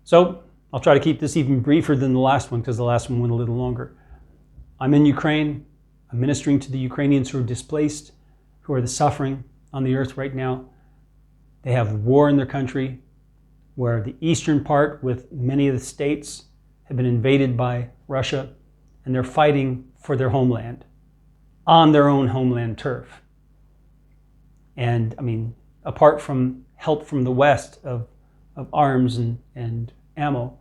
So I'll try to keep this even briefer than the last one because the last one went a little longer. I'm in Ukraine. I'm ministering to the Ukrainians who are displaced, who are the suffering on the earth right now. They have war in their country where the eastern part with many of the states have been invaded by Russia, and they're fighting for their homeland on their own homeland turf. And I mean, apart from help from the West of arms and ammo,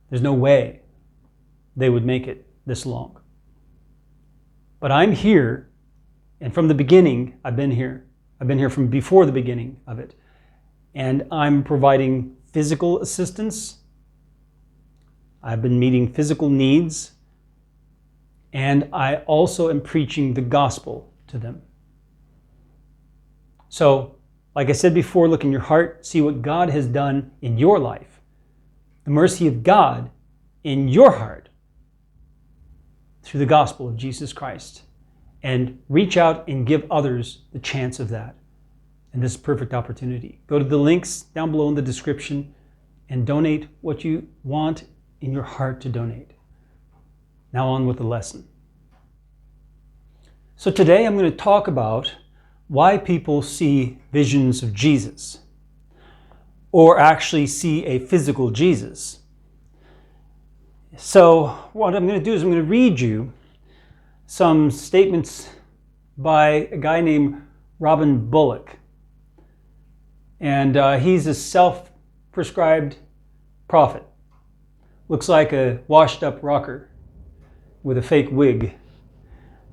there's no way they would make it this long. But I'm here, and from the beginning, I've been here. I've been here from before the beginning of it. And I'm providing physical assistance. I've been meeting physical needs. And I also am preaching the gospel to them. So, like I said before, look in your heart, see what God has done in your life. The mercy of God in your heart through the gospel of Jesus Christ. And reach out and give others the chance of that. And this is a perfect opportunity. Go to the links down below in the description and donate what you want in your heart to donate. Now on with the lesson. So today I'm going to talk about why people see visions of Jesus, or actually see a physical Jesus. So what I'm going to do is I'm going to read you some statements by a guy named Bullock. And he's a self-prescribed prophet. Looks like a washed-up rocker with a fake wig.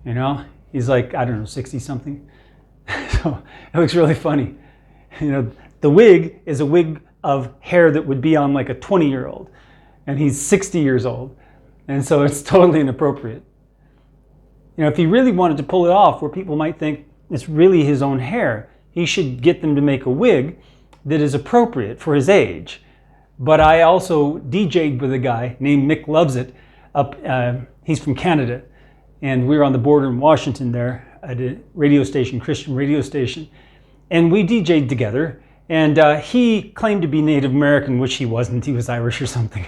You know, he's like, I don't know, 60-something. So it looks really funny. You know, the wig is a wig of hair that would be on like a 20-year-old. And he's 60 years old. And so it's totally inappropriate. You know, if he really wanted to pull it off where people might think it's really his own hair, he should get them to make a wig that is appropriate for his age. But I also DJ'd with a guy named Mick Loves It. He's from Canada, and we were on the border in Washington there at a radio station, Christian radio station, and we DJ'd together. And he claimed to be Native American, which he wasn't. He was Irish or something.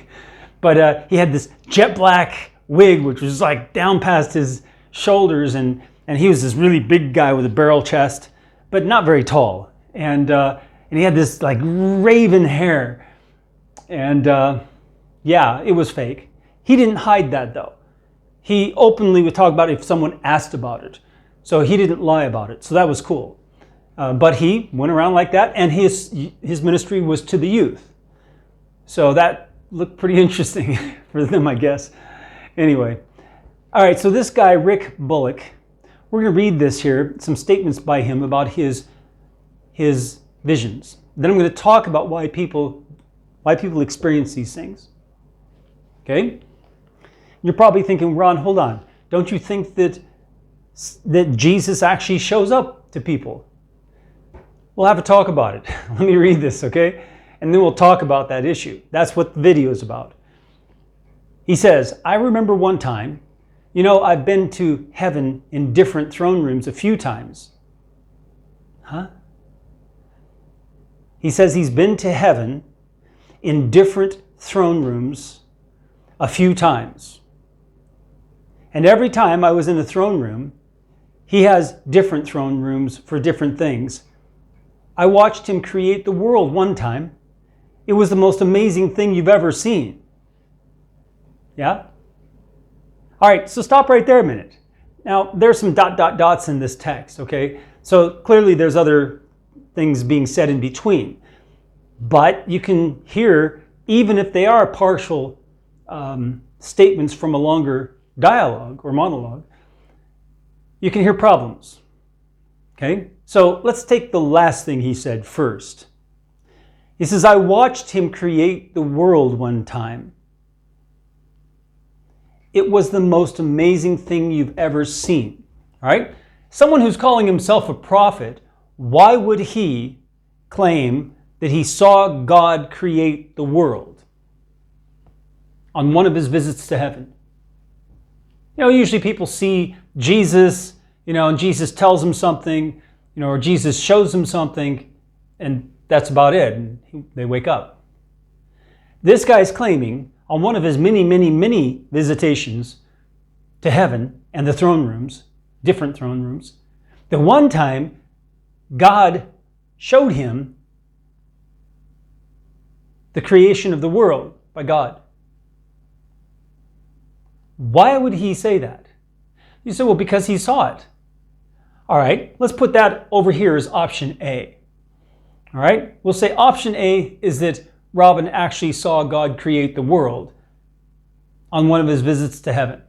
But he had this jet black wig, which was like down past his shoulders, and he was this really big guy with a barrel chest, but not very tall. And he had this like raven hair. And yeah, it was fake. He didn't hide that though. He openly would talk about it if someone asked about it. So he didn't lie about it. So that was cool. But he went around like that, and his ministry was to the youth. So that looked pretty interesting for them, I guess. Anyway. All right, so this guy, Bullock, we're going to read this here, some statements by him about his visions. Then I'm going to talk about why people experience these things. Okay? You're probably thinking, Ron, hold on. Don't you think that Jesus actually shows up to people? We'll have a talk about it. Let me read this, okay? And then we'll talk about that issue. That's what the video is about. He says, I remember one time, you know, I've been to heaven in different throne rooms a few times. Huh? He says he's been to heaven in different throne rooms a few times. And every time I was in a throne room, he has different throne rooms for different things. I watched him create the world one time. It was the most amazing thing you've ever seen. Yeah? All right, so stop right there a minute. Now, there's some dots in this text, okay? So clearly there's other things being said in between. But you can hear, even if they are partial statements from a longer dialogue or monologue, you can hear problems, okay? So let's take the last thing he said first. He says, I watched him create the world one time. It was the most amazing thing you've ever seen. All right? Someone who's calling himself a prophet, why would he claim that he saw God create the world on one of his visits to heaven? You know, usually people see Jesus, you know, and Jesus tells them something, you know, or Jesus shows them something, and that's about it, and they wake up. This guy's claiming on one of his many, many, many visitations to heaven and the throne rooms, different throne rooms, that one time God showed him the creation of the world by God. Why would he say that? You say, well, because he saw it. All right, let's put that over here as option A. All right, we'll say option A is that Robin actually saw God create the world on one of his visits to heaven.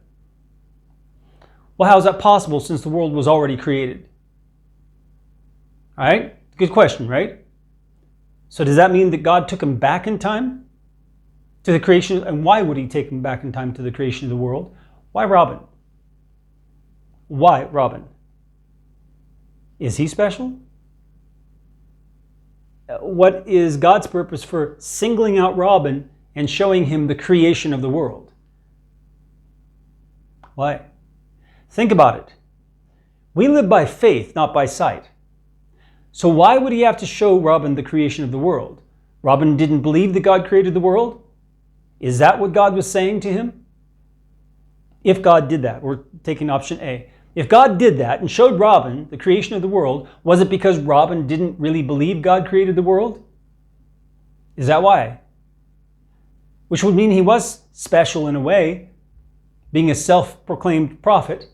Well, how is that possible since the world was already created? All right, good question, right? So does that mean that God took him back in time to the creation? And why would he take him back in time to the creation of the world? Why Robin? Why Robin? Is he special? What is God's purpose for singling out Robin and showing him the creation of the world? Why? Think about it. We live by faith, not by sight. So why would he have to show Robin the creation of the world? Robin didn't believe that God created the world? Is that what God was saying to him? If God did that, we're taking option A. If God did that and showed Robin the creation of the world, was it because Robin didn't really believe God created the world? Is that why? Which would mean he was special in a way, being a self-proclaimed prophet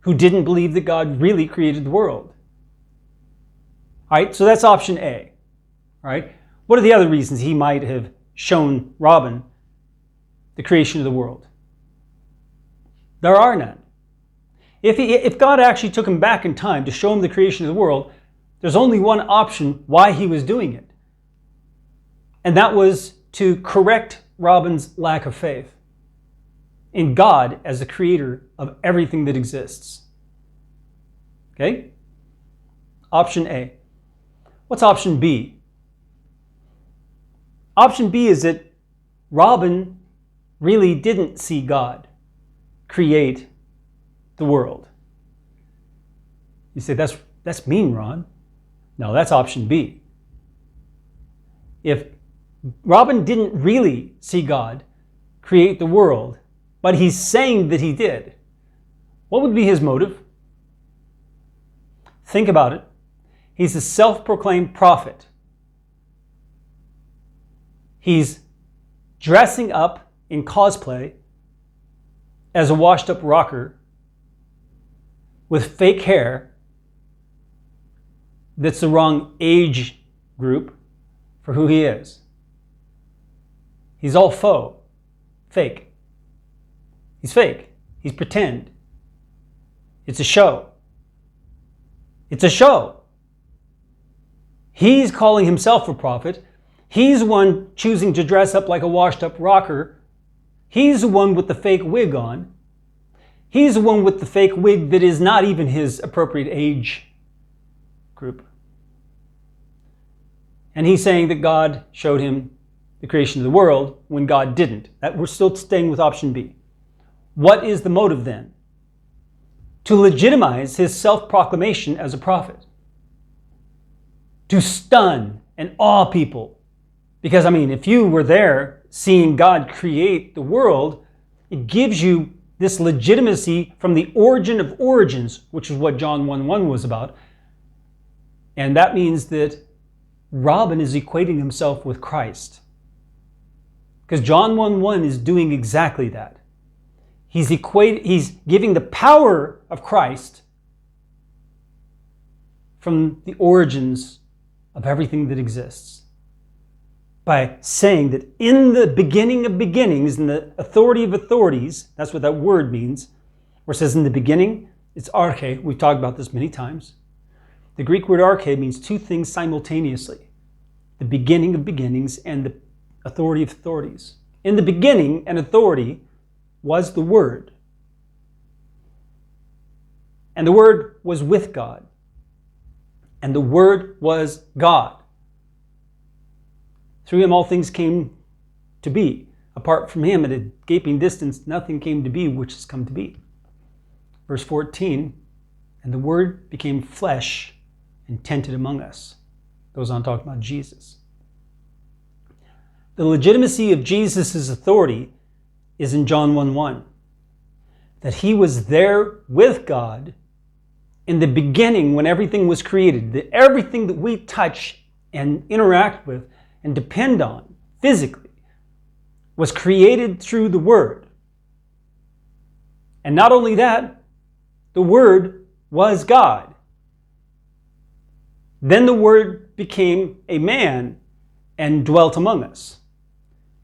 who didn't believe that God really created the world. All right, so that's option A. All right, what are the other reasons he might have shown Robin the creation of the world? There are none. If God actually took him back in time to show him the creation of the world, there's only one option why he was doing it. And that was to correct Robin's lack of faith in God as the creator of everything that exists. Okay? Option A. What's option B? Option B is that Robin really didn't see God create the world. You say, that's mean, Ron. No, that's option B. If Robin didn't really see God create the world, but he's saying that he did, what would be his motive? Think about it. He's a self-proclaimed prophet. He's dressing up in cosplay as a washed-up rocker with fake hair that's the wrong age group for who he is. He's all faux, fake. He's fake. He's pretend. It's a show. It's a show. He's calling himself a prophet. He's the one choosing to dress up like a washed-up rocker. He's the one with the fake wig on. He's the one with the fake wig that is not even his appropriate age group. And he's saying that God showed him the creation of the world when God didn't. We're still staying with option B. What is the motive then? To legitimize his self-proclamation as a prophet. To stun and awe people. Because, if you were there seeing God create the world, it gives you this legitimacy from the origin of origins, which is what John 1:1 was about. And that means that Robin is equating himself with Christ. Because John 1:1 is doing exactly that. He's giving the power of Christ from the origins of everything that exists. By saying that in the beginning of beginnings, in the authority of authorities, that's what that word means, where it says in the beginning, it's arche. We've talked about this many times. The Greek word arche means two things simultaneously. The beginning of beginnings and the authority of authorities. In the beginning, an authority was the Word. And the Word was with God. And the Word was God. Through him all things came to be. Apart from him, at a gaping distance, nothing came to be which has come to be. Verse 14, and the Word became flesh and tented among us. Goes on talking about Jesus. The legitimacy of Jesus' authority is in John 1:1. That he was there with God in the beginning when everything was created. That everything that we touch and interact with and depend on physically was created through the Word. And not only that, the Word was God. Then the Word became a man and dwelt among us.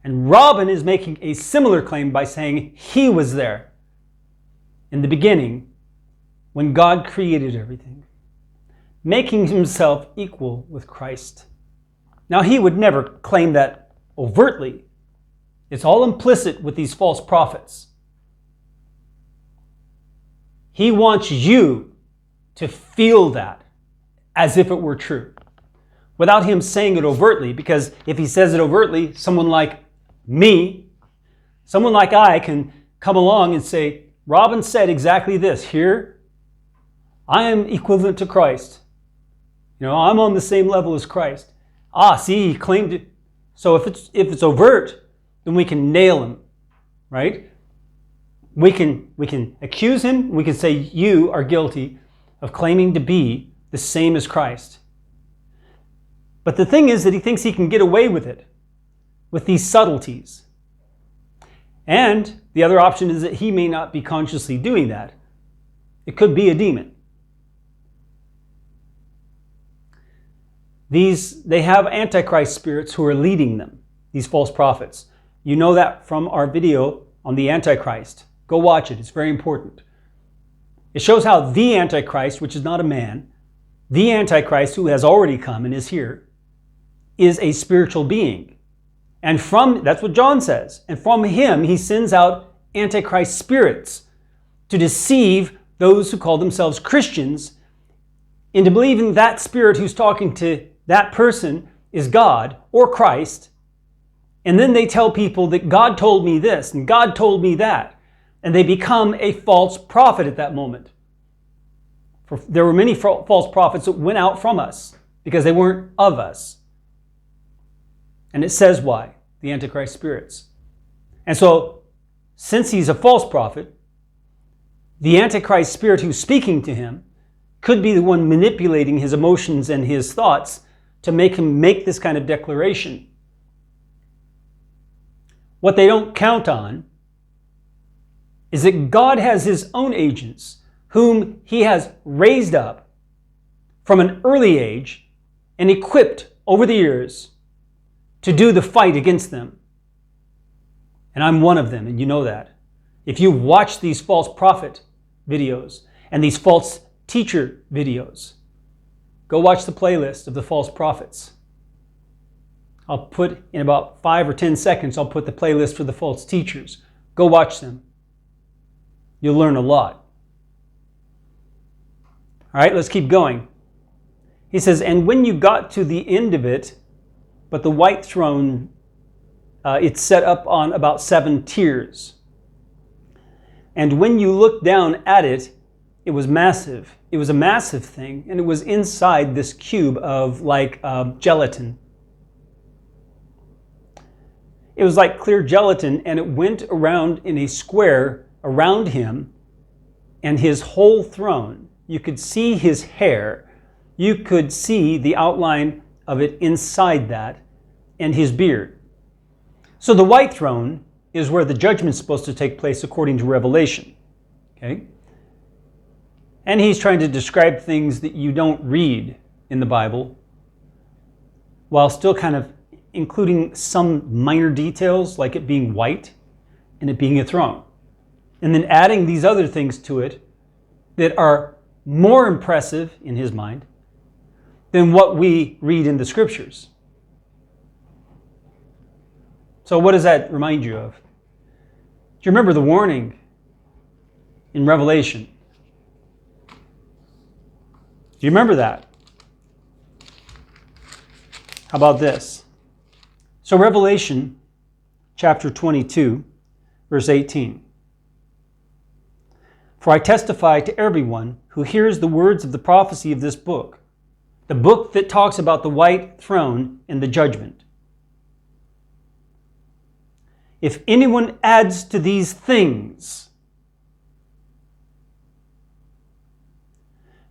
And Robin is making a similar claim by saying he was there in the beginning when God created everything, making himself equal with Christ. Now, he would never claim that overtly. It's all implicit with these false prophets. He wants you to feel that as if it were true, without him saying it overtly, because if he says it overtly, someone like me, someone like I can come along and say, Robin said exactly this. Here, I am equivalent to Christ. I'm on the same level as Christ. See, he claimed it. So if it's overt, then we can nail him, right? We can accuse him. We can say, you are guilty of claiming to be the same as Christ. But the thing is that he thinks he can get away with it, with these subtleties. And the other option is that he may not be consciously doing that. It could be a demon. They have Antichrist spirits who are leading them, these false prophets. You know that from our video on the Antichrist. Go watch it. It's very important. It shows how the Antichrist, which is not a man, the Antichrist who has already come and is here, is a spiritual being. And that's what John says. And from him, he sends out Antichrist spirits to deceive those who call themselves Christians into believing that spirit who's talking to that person is God or Christ. And then they tell people that God told me this and God told me that. And they become a false prophet at that moment. There were many false prophets that went out from us because they weren't of us. And it says why, the Antichrist spirits. And so, since he's a false prophet, the Antichrist spirit who's speaking to him could be the one manipulating his emotions and his thoughts to make him make this kind of declaration. What they don't count on is that God has his own agents whom he has raised up from an early age and equipped over the years to do the fight against them. And I'm one of them, and you know that. If you watch these false prophet videos and these false teacher videos, go watch the playlist of the false prophets. I'll put in about 5 or 10 seconds, I'll put the playlist for the false teachers. Go watch them. You'll learn a lot. All right, let's keep going. He says, and when you got to the end of it, but the white throne, it's set up on about 7 tiers. And when you looked down at it, it was massive. It was a massive thing, and it was inside this cube of gelatin. It was like clear gelatin, and it went around in a square around him and his whole throne. You could see his hair. You could see the outline of it inside that and his beard. So the white throne is where the judgment's supposed to take place according to Revelation. Okay? And he's trying to describe things that you don't read in the Bible while still kind of including some minor details like it being white and it being a throne. And then adding these other things to it that are more impressive in his mind than what we read in the scriptures. So what does that remind you of? Do you remember the warning in Revelation? Do you remember that? How about this? So Revelation chapter 22, verse 18. For I testify to everyone who hears the words of the prophecy of this book, the book that talks about the white throne and the judgment. if anyone adds to these things,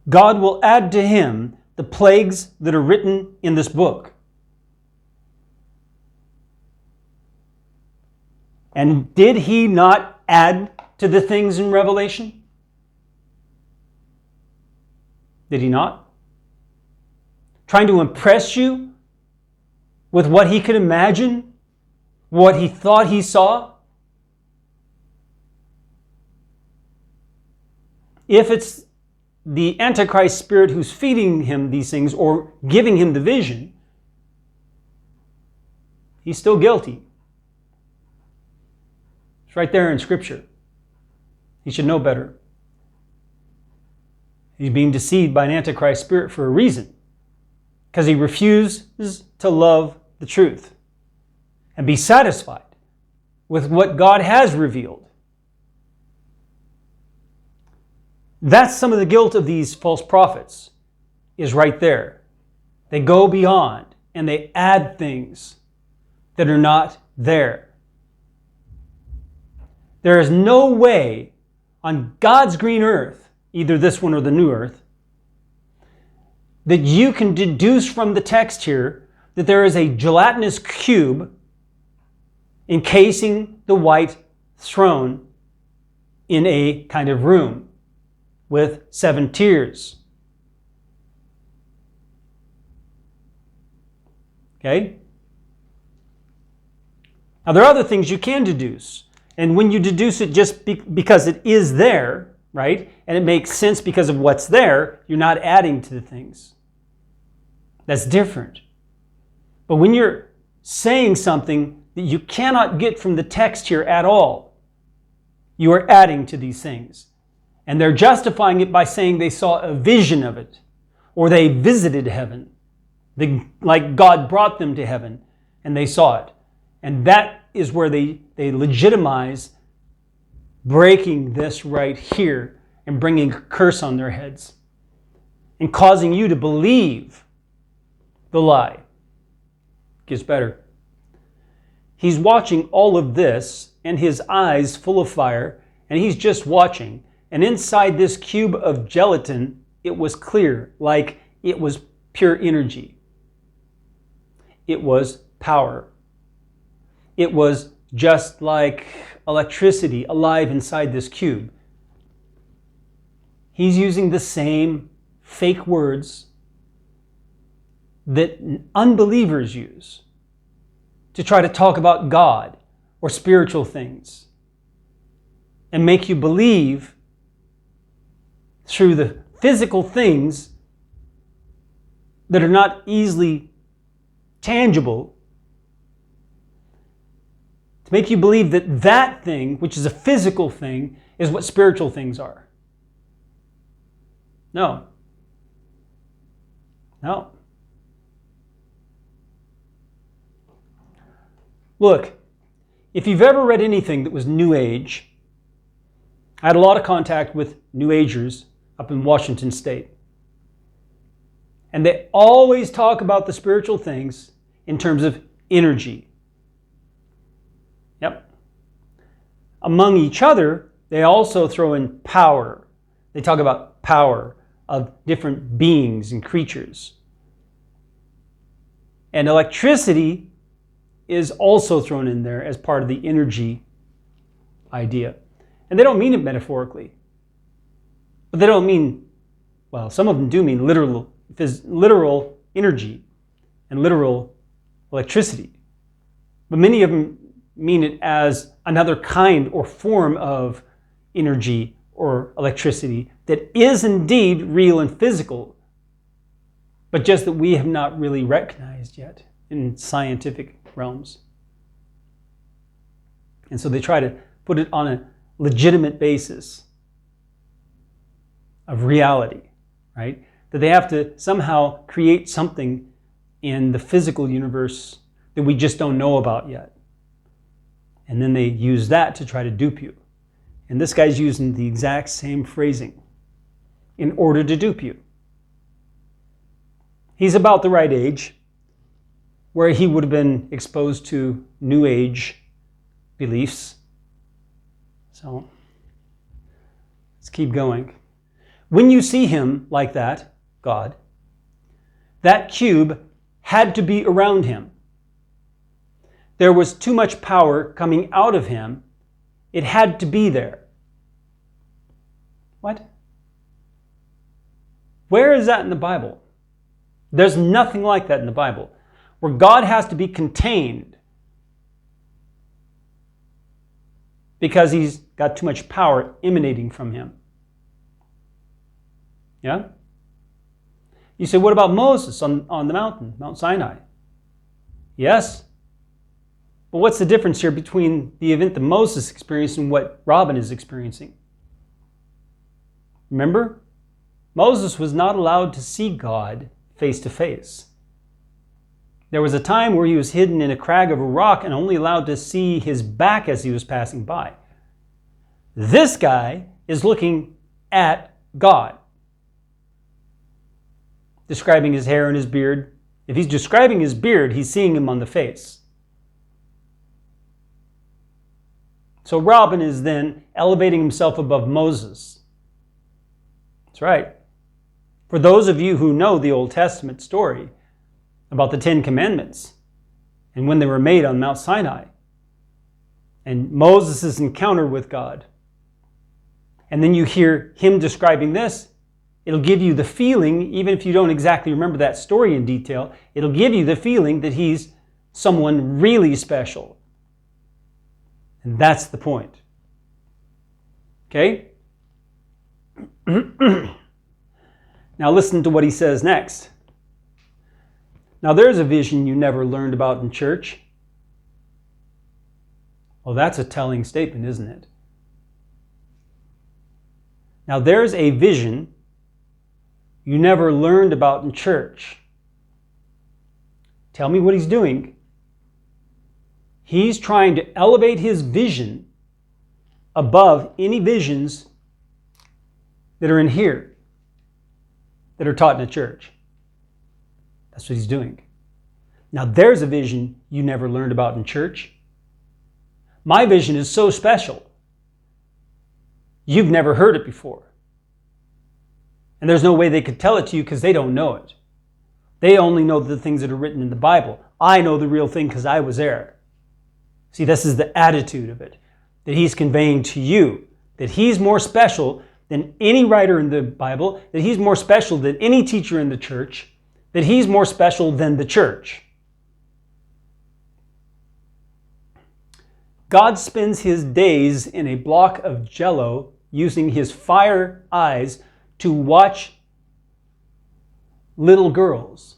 God will add to him the plagues that are written in this book. And did he not add to the things in Revelation? Did he not? Trying to impress you with what he could imagine, what he thought he saw? If it's the Antichrist spirit who's feeding him these things or giving him the vision, he's still guilty. It's right there in Scripture. He should know better. He's being deceived by an Antichrist spirit for a reason, because he refuses to love the truth and be satisfied with what God has revealed. That's some of the guilt of these false prophets, is right there. They go beyond and they add things that are not there. There is no way on God's green earth, either this one or the new earth, that you can deduce from the text here that there is a gelatinous cube encasing the white throne in a kind of room with 7 tiers. Okay? Now there are other things you can deduce. And when you deduce it just because it is there, right? And it makes sense because of what's there, you're not adding to the things. That's different. But when you're saying something that you cannot get from the text here at all, you are adding to these things. And they're justifying it by saying they saw a vision of it, or they visited heaven, like God brought them to heaven and they saw it. And that is where they legitimize breaking this right here and bringing a curse on their heads and causing you to believe the lie. It gets better. He's watching all of this and his eyes full of fire, and he's just watching. And inside this cube of gelatin, it was clear, like it was pure energy. It was power. It was just like electricity alive inside this cube. He's using the same fake words that unbelievers use to try to talk about God or spiritual things and make you believe through the physical things that are not easily tangible, to make you believe that that thing, which is a physical thing, is what spiritual things are. No. No. Look, if you've ever read anything that was New Age, I had a lot of contact with New Agers up in Washington State. And they always talk about the spiritual things in terms of energy. Yep. Among each other, they also throw in power. They talk about power of different beings and creatures. And electricity is also thrown in there as part of the energy idea. And they don't mean it metaphorically. But they don't mean, well, some of them do mean literal energy and literal electricity. But many of them mean it as another kind or form of energy or electricity that is indeed real and physical, but just that we have not really recognized yet in scientific realms. And so they try to put it on a legitimate basis of reality, right? That they have to somehow create something in the physical universe that we just don't know about yet. And then they use that to try to dupe you. And this guy's using the exact same phrasing in order to dupe you. He's about the right age where he would have been exposed to New Age beliefs. So let's keep going. When you see him like that, God, that cube had to be around him. There was too much power coming out of him. It had to be there. What? Where is that in the Bible? There's nothing like that in the Bible, where God has to be contained because he's got too much power emanating from him. Yeah? You say, what about Moses on the mountain, Mount Sinai? Yes. But what's the difference here between the event that Moses experienced and what Robin is experiencing? Remember? Moses was not allowed to see God face to face. There was a time where he was hidden in a crag of a rock and only allowed to see his back as he was passing by. This guy is looking at God, describing his hair and his beard. If he's describing his beard, he's seeing him on the face. So Robin is then elevating himself above Moses. That's right. For those of you who know the Old Testament story about the Ten Commandments and when they were made on Mount Sinai and Moses' encounter with God, and then you hear him describing this, it'll give you the feeling, even if you don't exactly remember that story in detail, it'll give you the feeling that he's someone really special. And that's the point. Okay? Now listen to what he says next. Now there's a vision you never learned about in church. Well, that's a telling statement, isn't it? Now there's a vision you never learned about in church. Tell me what he's doing. He's trying to elevate his vision above any visions that are in here, that are taught in a church. That's what he's doing. Now there's a vision you never learned about in church. My vision is so special. You've never heard it before. And there's no way they could tell it to you because they don't know it. They only know the things that are written in the Bible. I know the real thing because I was there. See, this is the attitude of it, that he's conveying to you, that he's more special than any writer in the Bible, that he's more special than any teacher in the church, that he's more special than the church. God spends his days in a block of jello using his fire eyes to watch little girls.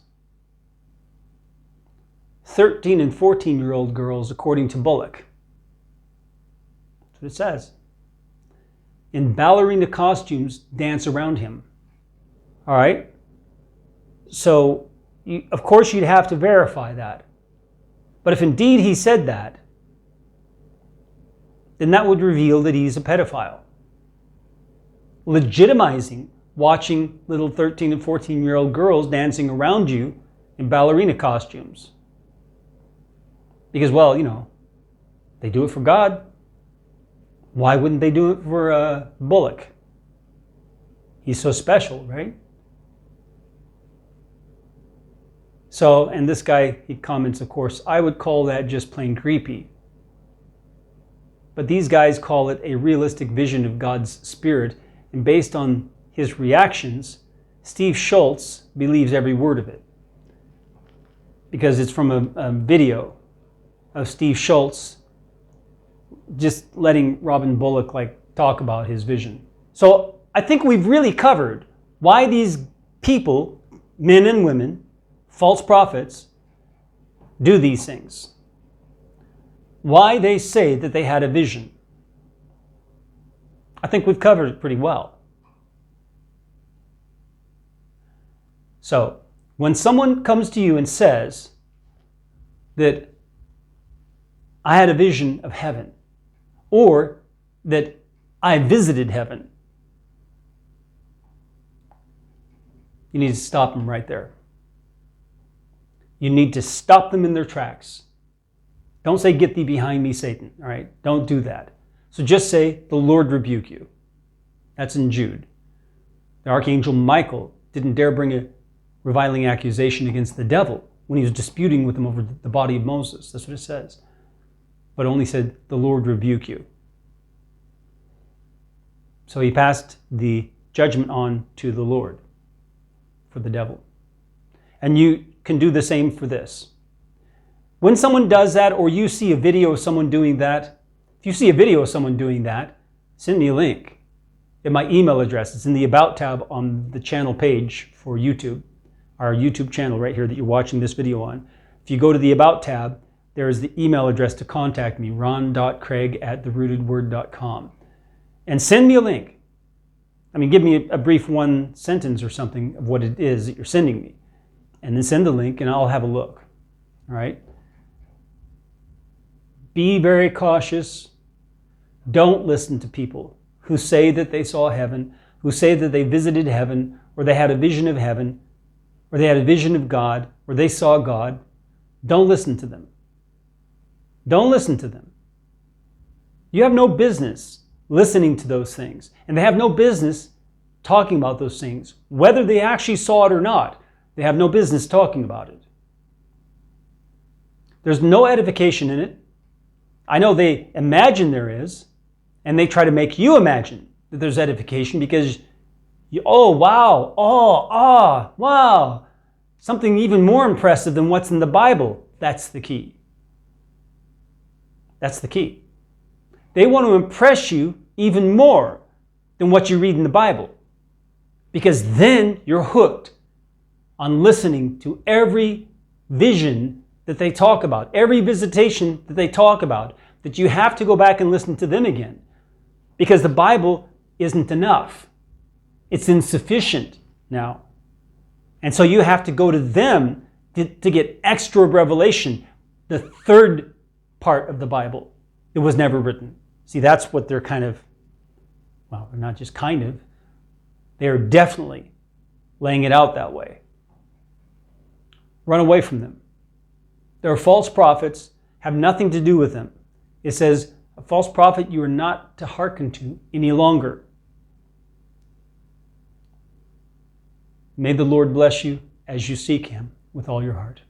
13 and 14-year-old girls, according to Bullock. That's what it says. In ballerina costumes, dance around him. All right? So, of course, you'd have to verify that. But if indeed he said that, then that would reveal that he's a pedophile. Legitimizing watching little 13 and 14-year-old girls dancing around you in ballerina costumes. Because, well, they do it for God. Why wouldn't they do it for Bullock? He's so special, right? So, and this guy, he comments, of course, I would call that just plain creepy. But these guys call it a realistic vision of God's Spirit. And based on his reactions, Steve Schultz believes every word of it. Because it's from a video of Steve Schultz just letting Robin Bullock talk about his vision. So I think we've really covered why these people, men and women, false prophets, do these things. Why they say that they had a vision. I think we've covered it pretty well. So, when someone comes to you and says that I had a vision of heaven, or that I visited heaven, you need to stop them right there. You need to stop them in their tracks Don't say, "Get thee behind me, Satan." All right? Don't do that. So just say, "The Lord rebuke you." That's in Jude. The archangel Michael didn't dare bring a reviling accusation against the devil when he was disputing with him over the body of Moses. That's what it says. But only said, "The Lord rebuke you." So he passed the judgment on to the Lord for the devil. And you can do the same for this. When someone does that, or you see a video of someone doing that, if you see a video of someone doing that, send me a link. At my email address, it's in the About tab on the channel page for YouTube, our YouTube channel right here that you're watching this video on. If you go to the About tab, there is the email address to contact me, ron.craig@therootedword.com. And send me a link. I mean, give me a brief one sentence or something of what it is that you're sending me. And then send the link and I'll have a look. All right? Be very cautious. Don't listen to people who say that they saw heaven, who say that they visited heaven, or they had a vision of heaven, or they had a vision of God, or they saw God. Don't listen to them. Don't listen to them. You have no business listening to those things. And they have no business talking about those things. Whether they actually saw it or not, they have no business talking about it. There's no edification in it. I know they imagine there is, and they try to make you imagine that there's edification because oh, wow, wow, something even more impressive than what's in the Bible. That's the key. That's the key. They want to impress you even more than what you read in the Bible, because then you're hooked on listening to every vision that they talk about, every visitation that they talk about, that you have to go back and listen to them again, because the Bible isn't enough. It's insufficient now. And so you have to go to them to get extra revelation, the third part of the Bible that was never written. See, that's what they're kind of, well, they're not just kind of, they are definitely laying it out that way. Run away from them. There are false prophets, have nothing to do with them. It says, a false prophet you are not to hearken to any longer. May the Lord bless you as you seek Him with all your heart.